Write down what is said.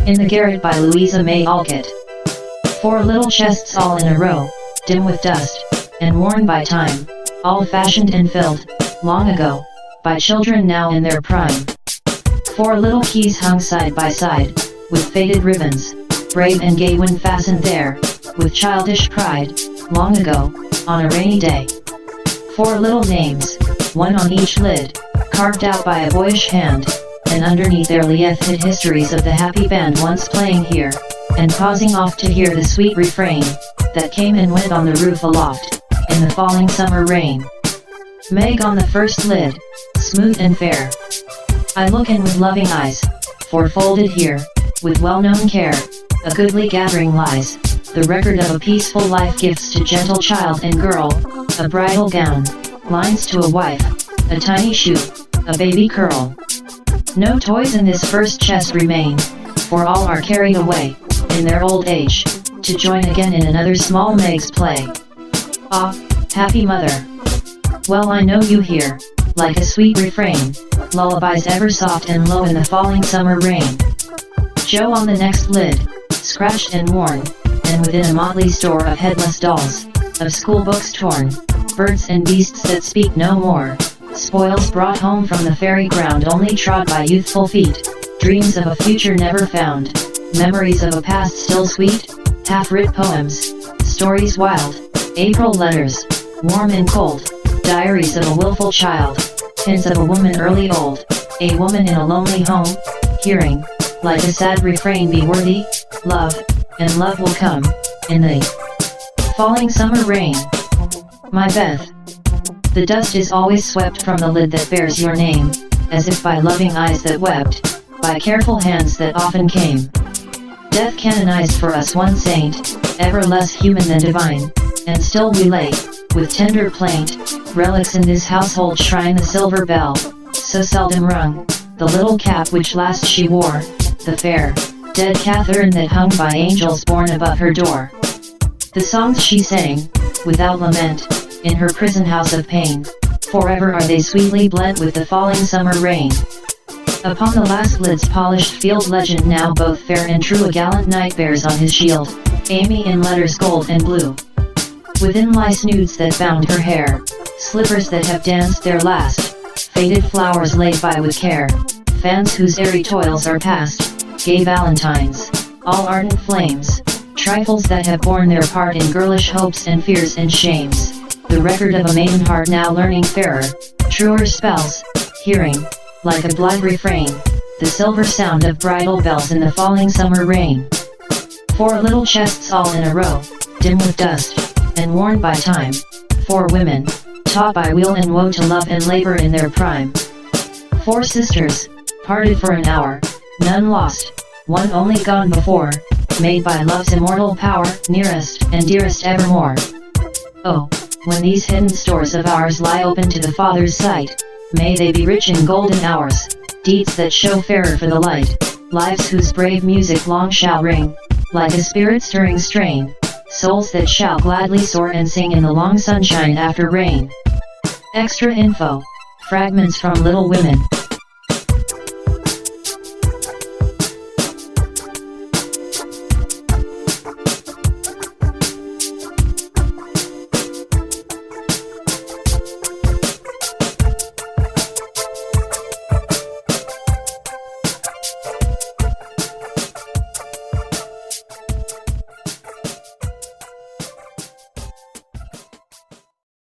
In the Garret by Louisa May Alcott. 4 little chests all in a row, dim with dust, and worn by time, all fashioned and filled, long ago, by children now in their prime. 4 little keys hung side by side, with faded ribbons, brave and gay when fastened there, with childish pride, long ago, on a rainy day. 4 little names, one on each lid, carved out by a boyish hand, and underneath there lieth hid histories of the happy band once playing here, and pausing oft to hear the sweet refrain, that came and went on the roof aloft, in the falling summer rain. Meg on the first lid, smooth and fair. I look in with loving eyes, for folded here, with well-known care, a goodly gathering lies, the record of a peaceful life, gifts to gentle child and girl, a bridal gown, lines to a wife, a tiny shoe, a baby curl. No toys in this first chest remain, for all are carried away, in their old age, to join again in another small Meg's play. Ah, happy mother! Well I know you hear, like a sweet refrain, lullabies ever soft and low in the falling summer rain. Joe on the next lid, scratched and worn, and within a motley store of headless dolls, of school books torn, birds and beasts that speak no more, spoils brought home from the fairy ground only trod by youthful feet, dreams of a future never found, memories of a past still sweet, half-writ poems, stories wild, April letters, warm and cold, diaries of a willful child, hints of a woman early old, a woman in a lonely home, hearing, like a sad refrain, be worthy, love, and love will come, in the falling summer rain. My Beth. The dust is always swept from the lid that bears your name, as if by loving eyes that wept, by careful hands that often came. Death canonized for us one saint, ever less human than divine, and still we lay, with tender plaint, relics in this household shrine, the silver bell, so seldom rung, the little cap which last she wore, the fair, dead Catherine that hung by angels born above her door. The songs she sang, without lament, in her prison house of pain, forever are they sweetly blent with the falling summer rain. Upon the last lid's polished field legend, now both fair and true, a gallant knight bears on his shield, Amy in letters gold and blue. Within lie snoods that bound her hair, slippers that have danced their last, faded flowers laid by with care, fans whose airy toils are past, gay valentines, all ardent flames, trifles that have borne their part in girlish hopes and fears and shames, the record of a maiden heart now learning fairer, truer spells, hearing, like a blithe refrain, the silver sound of bridal bells in the falling summer rain. 4 little chests all in a row, dim with dust, and worn by time, 4 women, taught by weal and woe to love and labor in their prime. 4 sisters, parted for an hour, none lost, one only gone before, made by love's immortal power, nearest and dearest evermore. Oh, when these hidden stores of ours lie open to the Father's sight, may they be rich in golden hours, deeds that show fairer for the light, lives whose brave music long shall ring, like a spirit-stirring strain, souls that shall gladly soar and sing in the long sunshine after rain. Extra info, fragments from Little Women.